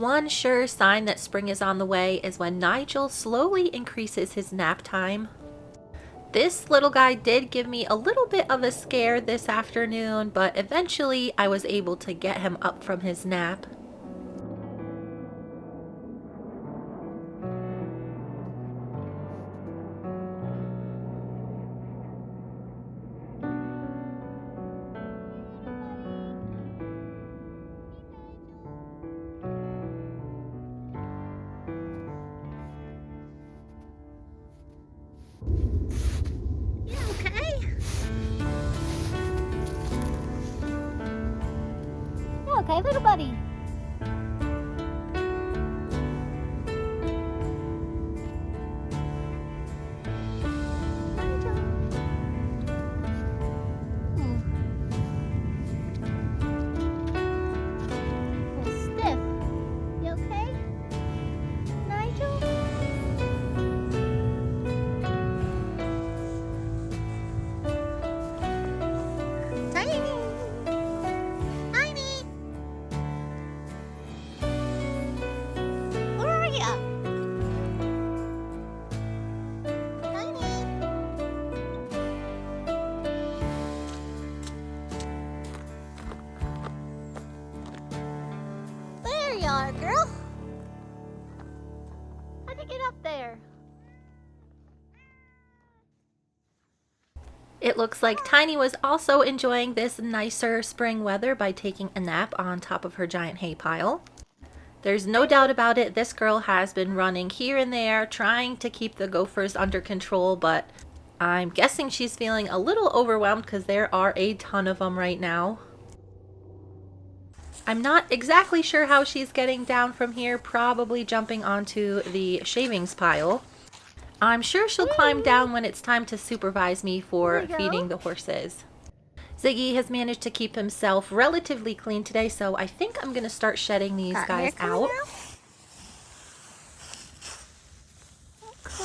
One sure sign that spring is on the way is when Nigel slowly increases his nap time. This little guy did give me a little bit of a scare this afternoon, but eventually I was able to get him up from his nap. Okay, little buddy. Stiff. You okay? Nigel? Tiny! Tiny! Where are ya? Tiny! There you are, girl. How'd you get up there? It looks like Tiny was also enjoying this nicer spring weather by taking a nap on top of her giant hay pile. There's no doubt about it, this girl has been running here and there trying to keep the gophers under control, but I'm guessing she's feeling a little overwhelmed because there are a ton of them right now. I'm not exactly sure how she's getting down from here, probably jumping onto the shavings pile. I'm sure she'll climb down when it's time to supervise me for feeding the horses. Ziggy has managed to keep himself relatively clean today, so I think I'm going to start shedding these guys out.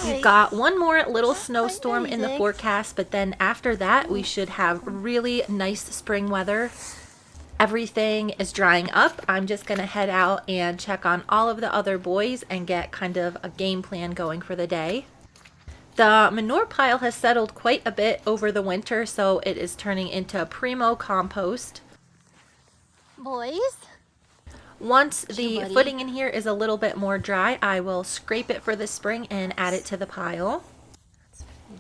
We've got one more little snowstorm in the forecast, but then after that we should have really nice spring weather. Everything is drying up. I'm just going to head out and check on all of the other boys and get kind of a game plan going for the day. The manure pile has settled quite a bit over the winter, so it is turning into primo compost. Boys? Once the footing in here is a little bit more dry, I will scrape it for the spring and add it to the pile.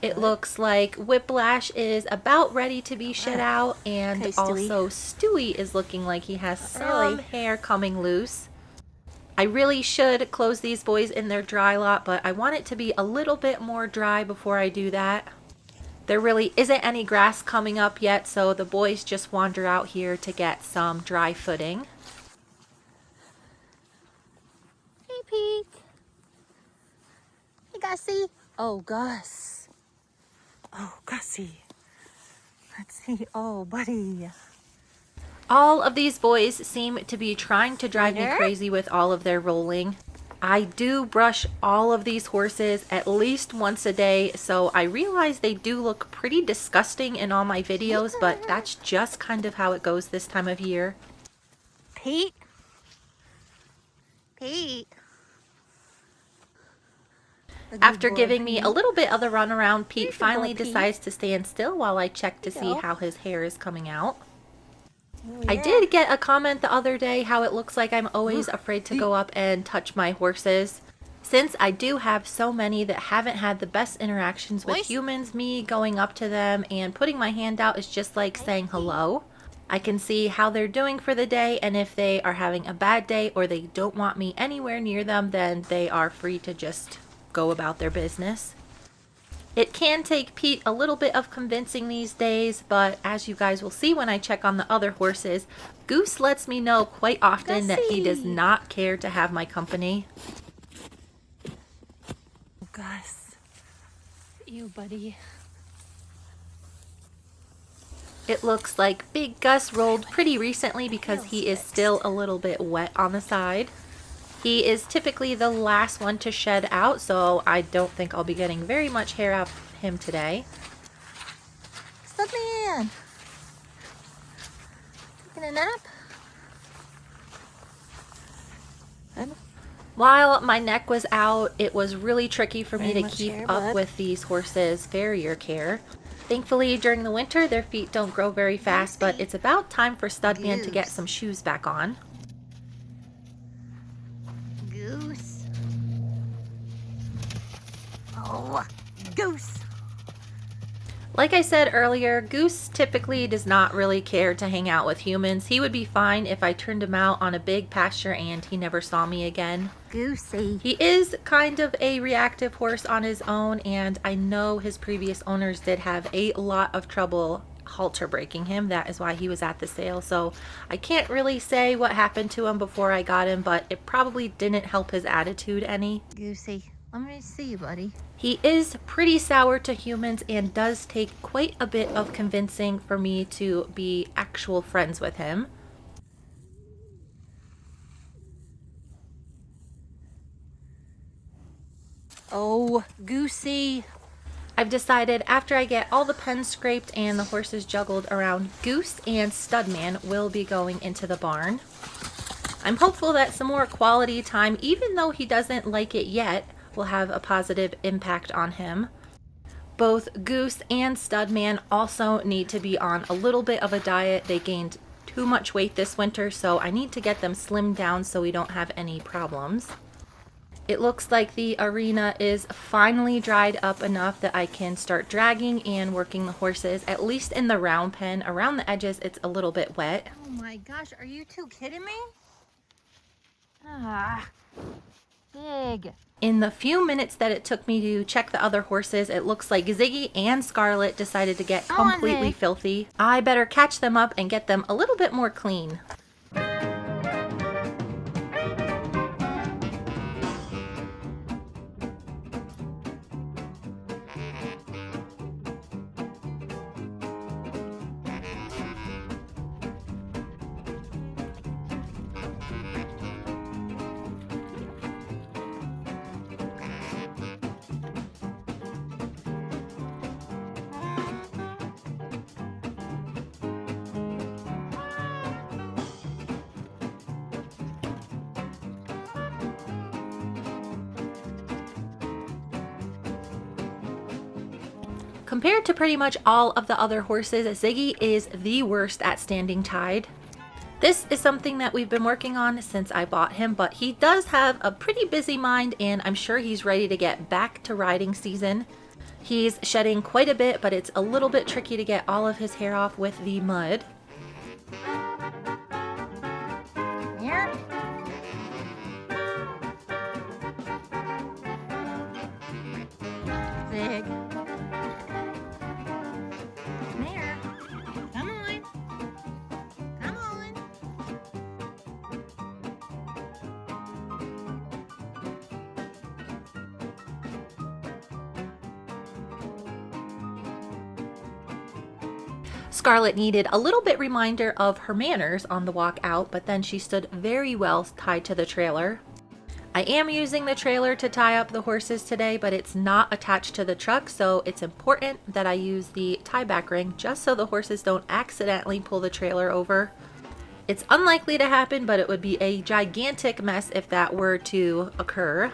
It looks like Whiplash is about ready to be shed out, and also Stewie is looking like he has some hair coming loose. I really should close these boys in their dry lot, but I want it to be a little bit more dry before I do that. There really isn't any grass coming up yet, so the boys just wander out here to get some dry footing. Hey, Pete. Hey, Gussie. Oh, Gus. Oh, Gussie. Let's see. Oh, buddy. All of these boys seem to be trying to drive me crazy with all of their rolling. I do brush all of these horses at least once a day, so I realize they do look pretty disgusting in all my videos, but that's just kind of how it goes this time of year. Pete? Pete? After giving me a little bit of the runaround, Pete finally decides to stand still while I check to see how his hair is coming out. I did get a comment the other day how it looks like I'm always afraid to go up and touch my horses. Since I do have so many that haven't had the best interactions with humans, me going up to them and putting my hand out is just like saying hello. I can see how they're doing for the day, and if they are having a bad day or they don't want me anywhere near them, then they are free to just go about their business. It can take Pete a little bit of convincing these days, but as you guys will see when I check on the other horses, Goose lets me know quite often that he does not care to have my company. Gus. You, buddy. It looks like Big Gus rolled pretty recently because he is still a little bit wet on the side. He is typically the last one to shed out, so I don't think I'll be getting very much hair out of him today. Let me in. Taking a nap? While my neck was out, it was really tricky for me Very to much keep hair, up bud. with these horses' farrier care. Thankfully, during the winter, their feet don't grow very fast, but it's about time for Studman to get Goose. some shoes back on. Goose. Oh, Goose. Like I said earlier, Goose typically does not really care to hang out with humans. He would be fine if I turned him out on a big pasture and he never saw me again. Goosey. He is kind of a reactive horse on his own, and I know his previous owners did have a lot of trouble halter breaking him. That is why he was at the sale. So I can't really say what happened to him before I got him, but it probably didn't help his attitude any. Goosey. Let me see you, buddy. He is pretty sour to humans and does take quite a bit of convincing for me to be actual friends with him. Oh, Goosey. I've decided after I get all the pens scraped and the horses juggled around, Goose and Studman will be going into the barn. I'm hopeful that some more quality time, even though he doesn't like it yet, will have a positive impact on him. Both Goose and Studman also need to be on a little bit of a diet. They gained too much weight this winter, so I need to get them slimmed down so we don't have any problems. It looks like the arena is finally dried up enough that I can start dragging and working the horses, at least in the round pen. Around the edges, it's a little bit wet. Oh my gosh, are you two kidding me? Ah, big. In the few minutes that it took me to check the other horses, it looks like Ziggy and Scarlet decided to get completely filthy. I better catch them up and get them a little bit more clean. Compared to pretty much all of the other horses, Ziggy is the worst at standing tied. This is something that we've been working on since I bought him, but he does have a pretty busy mind and I'm sure he's ready to get back to riding season. He's shedding quite a bit, but it's a little bit tricky to get all of his hair off with the mud. Here. Big. There. Come on. Come on. Scarlet needed a little bit reminder of her manners on the walk out, but then she stood very well tied to the trailer. I am using the trailer to tie up the horses today, but it's not attached to the truck, so it's important that I use the tie back ring just so the horses don't accidentally pull the trailer over. It's unlikely to happen, but it would be a gigantic mess if that were to occur.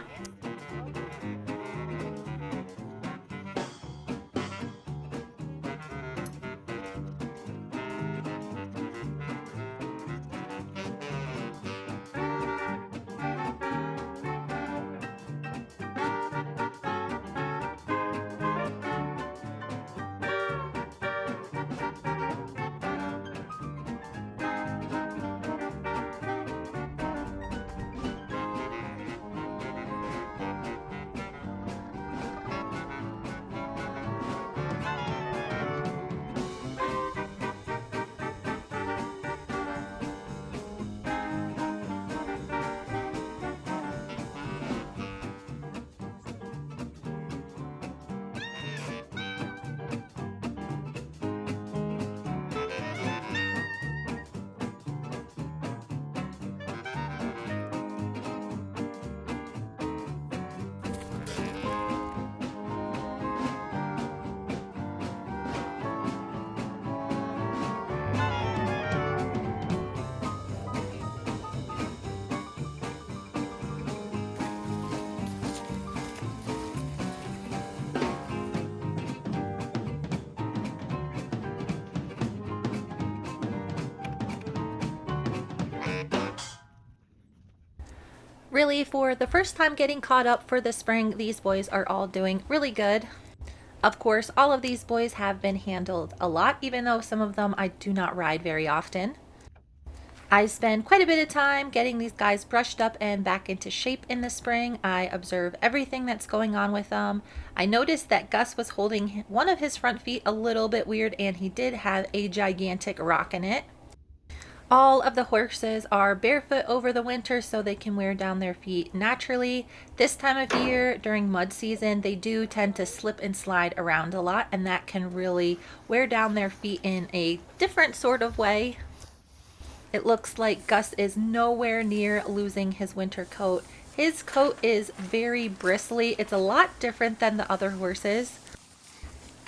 Really, for the first time getting caught up for the spring, these boys are all doing really good. Of course, all of these boys have been handled a lot, even though some of them I do not ride very often. I spend quite a bit of time getting these guys brushed up and back into shape in the spring. I observe everything that's going on with them. I noticed that Gus was holding one of his front feet a little bit weird, and he did have a gigantic rock in it. All of the horses are barefoot over the winter so they can wear down their feet naturally. This time of year, during mud season, they do tend to slip and slide around a lot, and that can really wear down their feet in a different sort of way. It looks like Gus is nowhere near losing his winter coat. His coat is very bristly. It's a lot different than the other horses.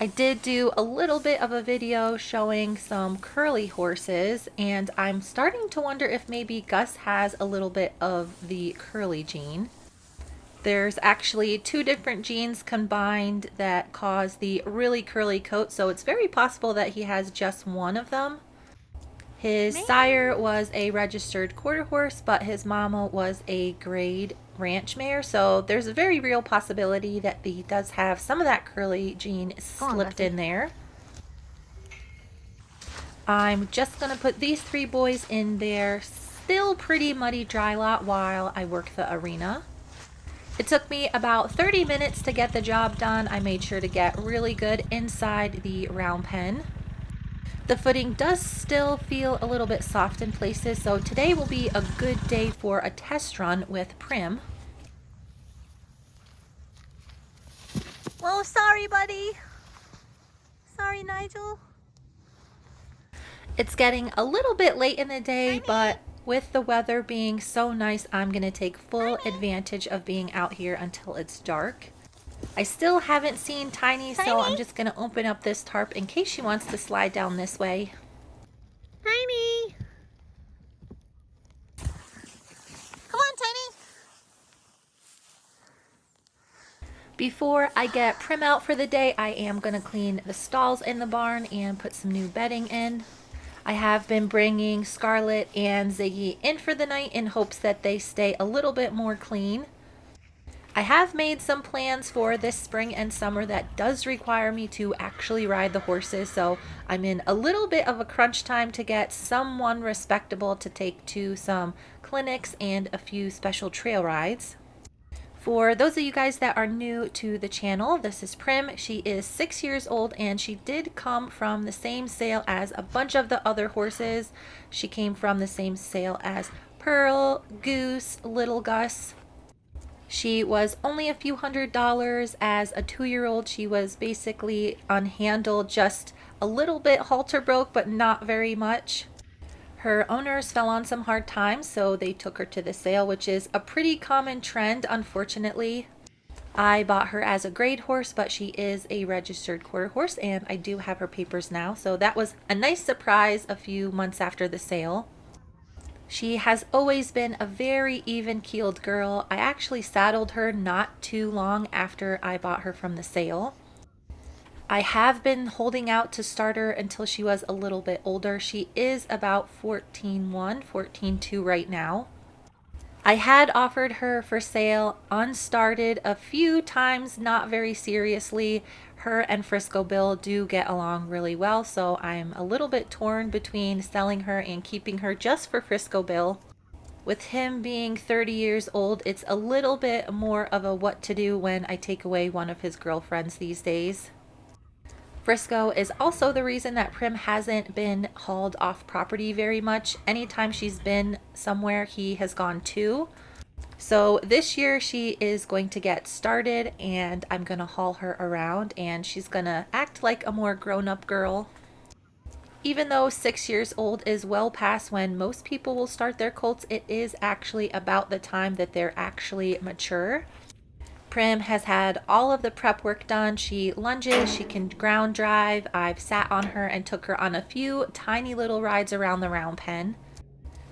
I did do a little bit of a video showing some curly horses, and I'm starting to wonder if maybe Gus has a little bit of the curly gene. There's actually two different genes combined that cause the really curly coat, so it's very possible that he has just one of them. His sire was a registered quarter horse, but his mama was a grade ranch mare, so there's a very real possibility that he does have some of that curly gene slipped in there. I'm just going to put these three boys in their still pretty muddy dry lot while I work the arena. It took me about 30 minutes to get the job done. I made sure to get really good inside the round pen. The footing does still feel a little bit soft in places, so today will be a good day for a test run with Prim. Whoa, sorry, buddy. Sorry, Nigel. It's getting a little bit late in the day, but with the weather being so nice, I'm going to take full advantage of being out here until it's dark. I still haven't seen Tiny, so I'm just going to open up this tarp in case she wants to slide down this way. Tiny! Come on, Tiny! Before I get Prim out for the day, I am going to clean the stalls in the barn and put some new bedding in. I have been bringing Scarlet and Ziggy in for the night in hopes that they stay a little bit more clean. I have made some plans for this spring and summer that does require me to actually ride the horses, so I'm in a little bit of a crunch time to get someone respectable to take to some clinics and a few special trail rides. For those of you guys that are new to the channel, this is Prim. She is 6 years old, and she did come from the same sale as a bunch of the other horses. She came from the same sale as Pearl, Goose, Little Gus. She was only a few $100s. As a 2-year-old, she was basically unhandled, just a little bit halter broke, but not very much. Her owners fell on some hard times, so they took her to the sale, which is a pretty common trend, unfortunately. I bought her as a grade horse, but she is a registered quarter horse, and I do have her papers now, so that was a nice surprise a few months after the sale. She has always been a very even-keeled girl. I actually saddled her not too long after I bought her from the sale. I have been holding out to start her until she was a little bit older. She is about 14.1, 14.2 right now. I had offered her for sale unstarted a few times, not very seriously. Her and Frisco Bill do get along really well, so I'm a little bit torn between selling her and keeping her just for Frisco Bill. With him being 30 years old, it's a little bit more of a what to do when I take away one of his girlfriends these days. Frisco is also the reason that Prim hasn't been hauled off property very much. Anytime she's been somewhere, he has gone too. So this year she is going to get started, and I'm going to haul her around, and she's going to act like a more grown-up girl. Even though 6 years old is well past when most people will start their colts, it is actually about the time that they're actually mature. Prim has had all of the prep work done. She lunges, she can ground drive. I've sat on her and took her on a few tiny little rides around the round pen.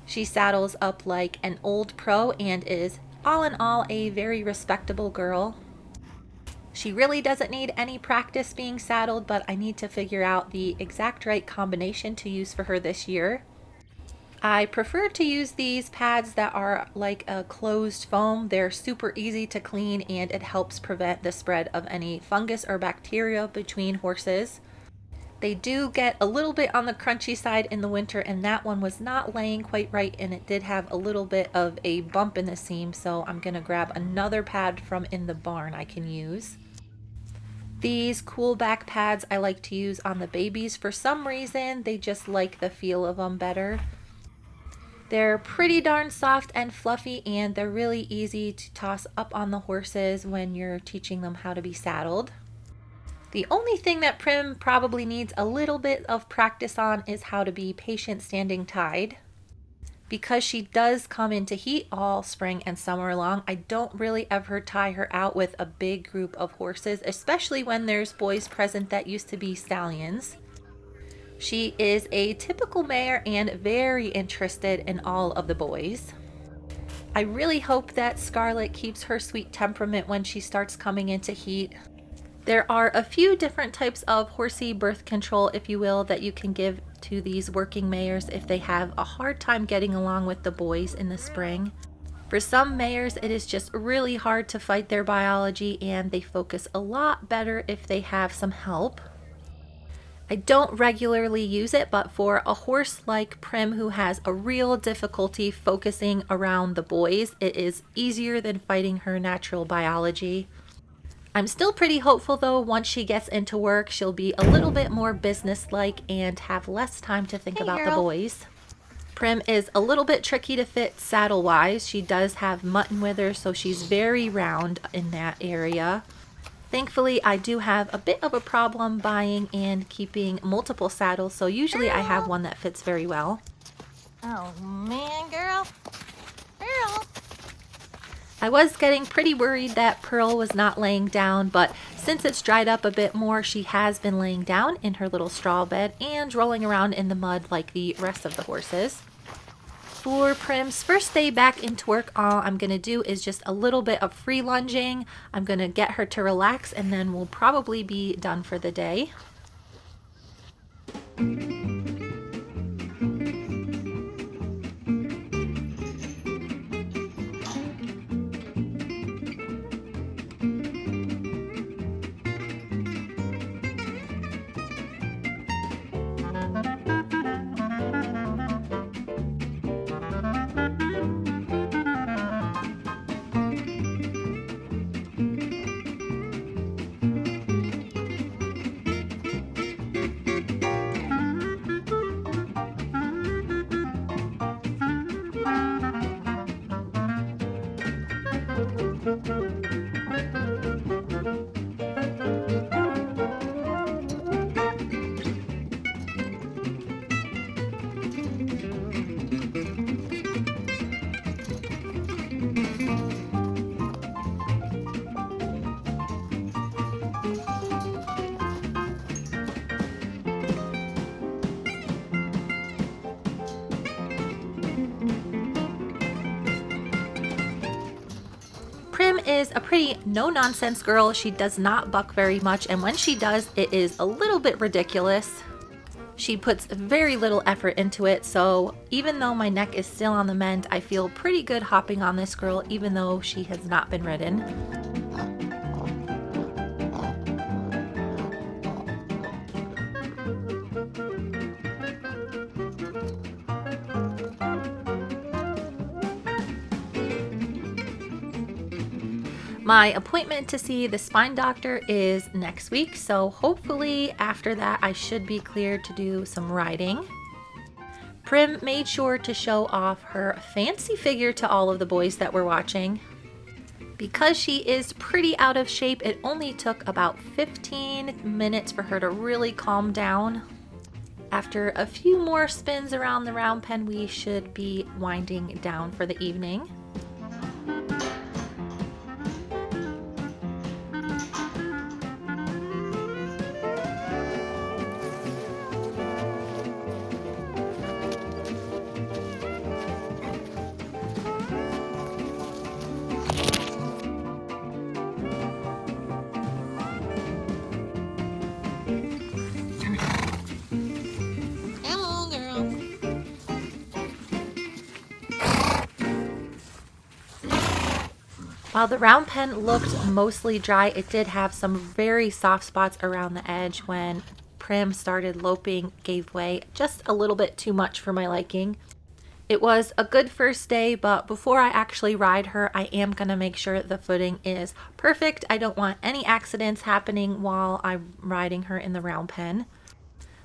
She saddles up like an old pro and is all in all a very respectable girl. She really doesn't need any practice being saddled, but I need to figure out the exact right combination to use for her this year. I prefer to use these pads that are like a closed foam. They're super easy to clean and it helps prevent the spread of any fungus or bacteria between horses. They do get a little bit on the crunchy side in the winter, and that one was not laying quite right, and it did have a little bit of a bump in the seam, so I'm going to grab another pad from in the barn I can use. These cool back pads I like to use on the babies. For some reason, they just like the feel of them better. They're pretty darn soft and fluffy, and they're really easy to toss up on the horses when you're teaching them how to be saddled. The only thing that Prim probably needs a little bit of practice on is how to be patient standing tied. Because she does come into heat all spring and summer long, I don't really ever tie her out with a big group of horses, especially when there's boys present that used to be stallions. She is a typical mare and very interested in all of the boys. I really hope that Scarlet keeps her sweet temperament when she starts coming into heat. There are a few different types of horsey birth control, if you will, that you can give to these working mares if they have a hard time getting along with the boys in the spring. For some mares, it is just really hard to fight their biology, and they focus a lot better if they have some help. I don't regularly use it, but for a horse like Prim who has a real difficulty focusing around the boys, it is easier than fighting her natural biology. I'm still pretty hopeful though, once she gets into work, she'll be a little bit more businesslike and have less time to think about the boys. Prim is a little bit tricky to fit saddle-wise. She does have mutton withers, so she's very round in that area. Thankfully, I do have a bit of a problem buying and keeping multiple saddles, so usually I have one that fits very well. Oh man, girl. Girl. I was getting pretty worried that Pearl was not laying down, but since it's dried up a bit more, she has been laying down in her little straw bed and rolling around in the mud like the rest of the horses. For Prim's first day back into work, all I'm going to do is just a little bit of free lunging. I'm going to get her to relax, and then we'll probably be done for the day. Prim is a pretty no-nonsense girl. She does not buck very much, and when she does, it is a little bit ridiculous. She puts very little effort into it, so even though my neck is still on the mend, I feel pretty good hopping on this girl even though she has not been ridden. My appointment to see the spine doctor is next week, so hopefully after that I should be cleared to do some riding. Prim made sure to show off her fancy figure to all of the boys that were watching. Because she is pretty out of shape, it only took about 15 minutes for her to really calm down. After a few more spins around the round pen, we should be winding down for the evening. While the round pen looked mostly dry, it did have some very soft spots around the edge when Prim started loping, gave way just a little bit too much for my liking. It was a good first day, but before I actually ride her, I am going to make sure the footing is perfect. I don't want any accidents happening while I'm riding her in the round pen.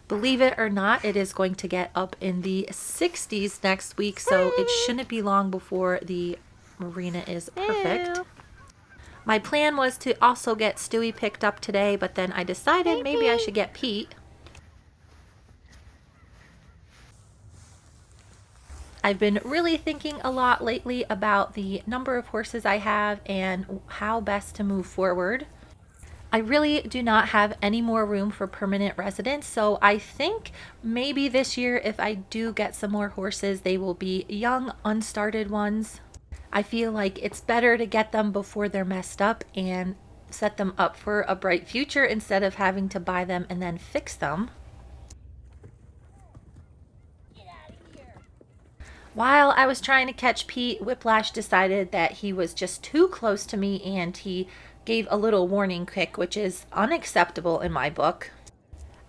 Believe it or not, it is going to get up in the 60s next week, so it shouldn't be long before the marina is perfect. My plan was to also get Stewie picked up today, but then I decided maybe I should get Pete. I've been really thinking a lot lately about the number of horses I have and how best to move forward. I really do not have any more room for permanent residents, so I think maybe this year if I do get some more horses, they will be young, unstarted ones. I feel like it's better to get them before they're messed up and set them up for a bright future instead of having to buy them and then fix them. While I was trying to catch Pete, Whiplash decided that he was just too close to me and he gave a little warning kick, which is unacceptable in my book.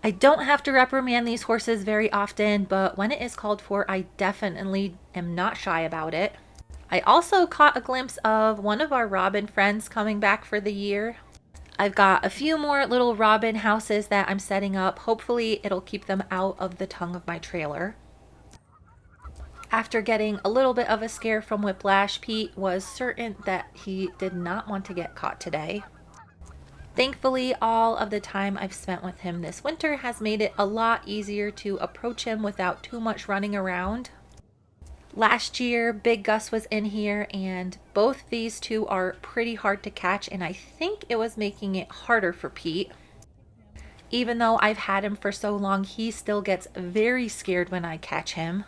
I don't have to reprimand these horses very often, but when it is called for, I definitely am not shy about it. I also caught a glimpse of one of our robin friends coming back for the year. I've got a few more little robin houses that I'm setting up. Hopefully it'll keep them out of the tongue of my trailer. After getting a little bit of a scare from Whiplash, Pete was certain that he did not want to get caught today. Thankfully, all of the time I've spent with him this winter has made it a lot easier to approach him without too much running around. Last year, Big Gus was in here, and both these two are pretty hard to catch, and I think it was making it harder for Pete. Even though I've had him for so long, he still gets very scared when I catch him.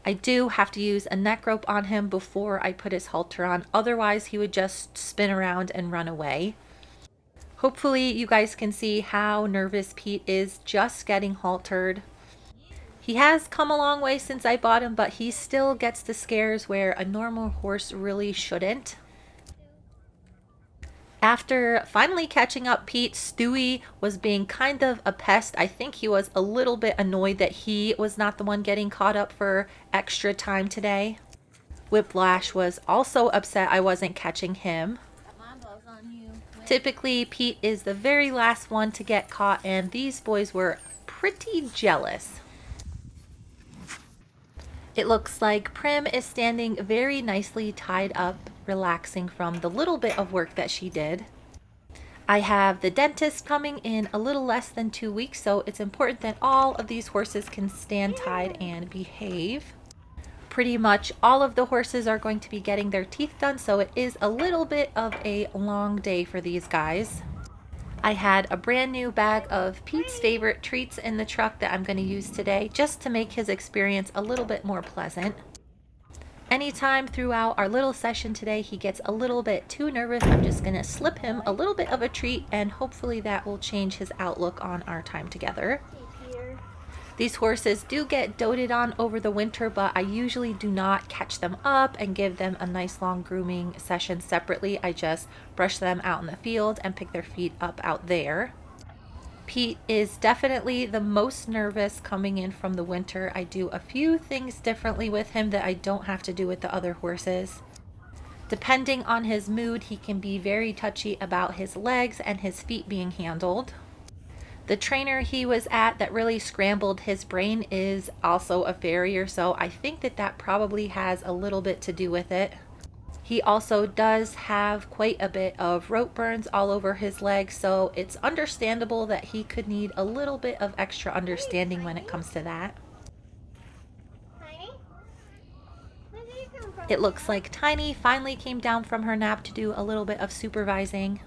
I do have to use a neck rope on him before I put his halter on, otherwise he would just spin around and run away. Hopefully you guys can see how nervous Pete is just getting haltered. He has come a long way since I bought him, but he still gets the scares where a normal horse really shouldn't. After finally catching up Pete, Stewie was being kind of a pest. I think he was a little bit annoyed that he was not the one getting caught up for extra time today. Whiplash was also upset I wasn't catching him. Typically, Pete is the very last one to get caught, and these boys were pretty jealous. It looks like Prim is standing very nicely tied up, relaxing from the little bit of work that she did. I have the dentist coming in a little less than 2 weeks, so it's important that all of these horses can stand tied and behave. Pretty much all of the horses are going to be getting their teeth done, so it is a little bit of a long day for these guys. I had a brand new bag of Pete's favorite treats in the truck that I'm going to use today just to make his experience a little bit more pleasant. Anytime throughout our little session today he gets a little bit too nervous, I'm just going to slip him a little bit of a treat, and hopefully that will change his outlook on our time together. These horses do get doted on over the winter, but I usually do not catch them up and give them a nice long grooming session separately. I just brush them out in the field and pick their feet up out there. Pete is definitely the most nervous coming in from the winter. I do a few things differently with him that I don't have to do with the other horses. Depending on his mood, he can be very touchy about his legs and his feet being handled. The trainer he was at that really scrambled his brain is also a farrier, so I think that probably has a little bit to do with it. He also does have quite a bit of rope burns all over his legs, so it's understandable that he could need a little bit of extra understanding when it comes to that. It looks like Tiny finally came down from her nap to do a little bit of supervising.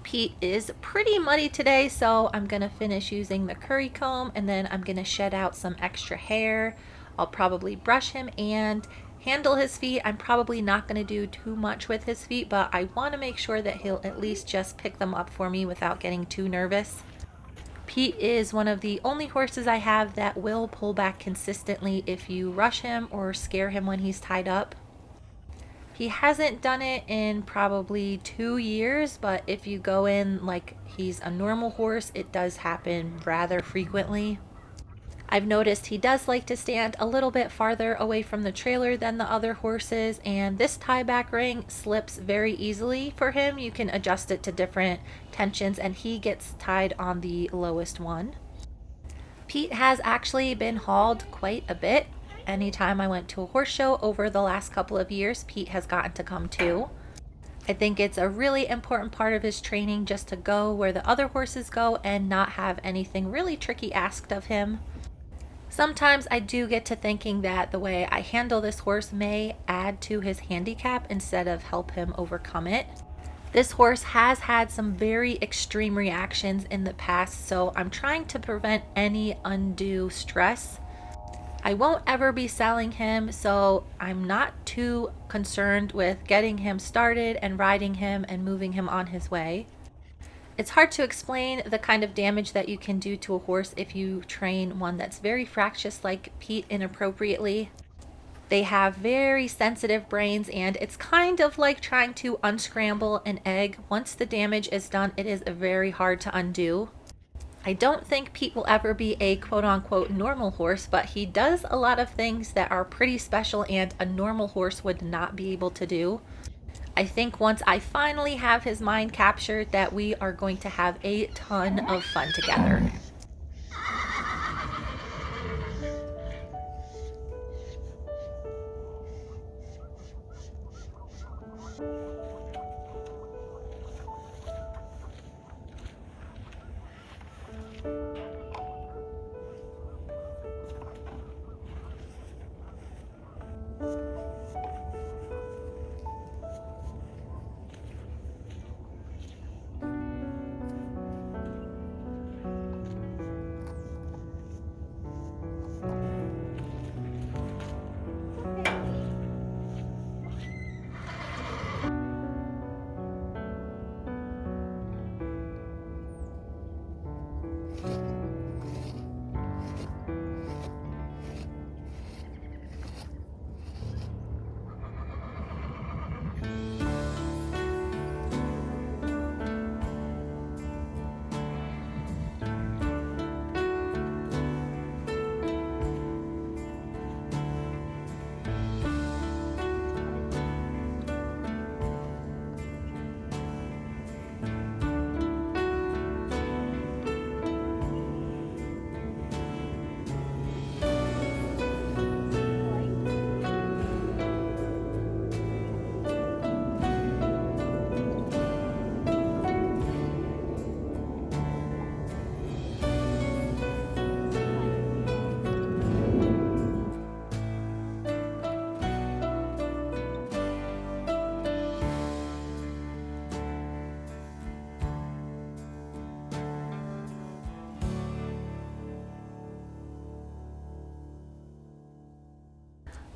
Pete is pretty muddy today, so I'm going to finish using the curry comb, and then I'm going to shed out some extra hair. I'll probably brush him and handle his feet. I'm probably not going to do too much with his feet, but I want to make sure that he'll at least just pick them up for me without getting too nervous. Pete is one of the only horses I have that will pull back consistently if you rush him or scare him when he's tied up. He hasn't done it in probably 2 years, but if you go in like he's a normal horse, it does happen rather frequently. I've noticed he does like to stand a little bit farther away from the trailer than the other horses, and this tie back ring slips very easily for him. You can adjust it to different tensions, and he gets tied on the lowest one. Pete has actually been hauled quite a bit. Anytime I went to a horse show over the last couple of years, Pete has gotten to come too. I think it's a really important part of his training just to go where the other horses go and not have anything really tricky asked of him. Sometimes I do get to thinking that the way I handle this horse may add to his handicap instead of help him overcome it. This horse has had some very extreme reactions in the past, so I'm trying to prevent any undue stress. I won't ever be selling him, so I'm not too concerned with getting him started and riding him and moving him on his way. It's hard to explain the kind of damage that you can do to a horse if you train one that's very fractious like Pete inappropriately. They have very sensitive brains, and it's kind of like trying to unscramble an egg. Once the damage is done, it is very hard to undo. I don't think Pete will ever be a quote-unquote normal horse, but he does a lot of things that are pretty special and a normal horse would not be able to do. I think once I finally have his mind captured that we are going to have a ton of fun together.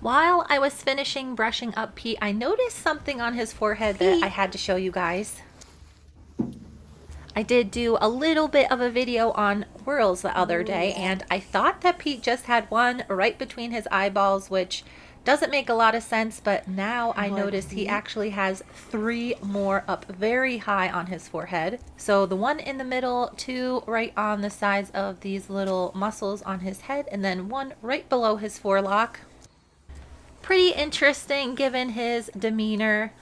While I was finishing brushing up Pete, I noticed something on his forehead that I had to show you guys. I did do a little bit of a video on whirls the other day, and I thought that Pete just had one right between his eyeballs, which doesn't make a lot of sense, but now I notice he actually has 3 more up very high on his forehead. So the one in the middle, 2 right on the sides of these little muscles on his head, and then 1 right below his forelock. Pretty interesting given his demeanor.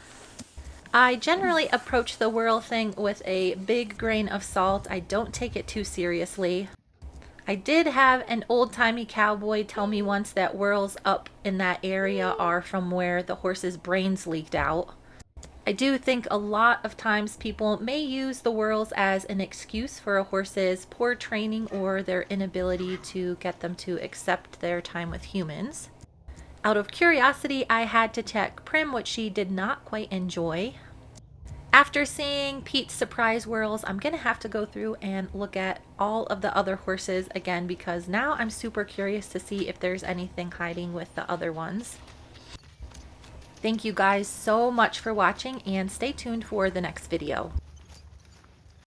I generally approach the whirl thing with a big grain of salt. I don't take it too seriously. I did have an old-timey cowboy tell me once that whirls up in that area are from where the horse's brains leaked out. I do think a lot of times people may use the whirls as an excuse for a horse's poor training or their inability to get them to accept their time with humans. Out of curiosity, I had to check Prim, which she did not quite enjoy. After seeing Pete's surprise whirls, I'm going to have to go through and look at all of the other horses again, because now I'm super curious to see if there's anything hiding with the other ones. Thank you guys so much for watching, and stay tuned for the next video.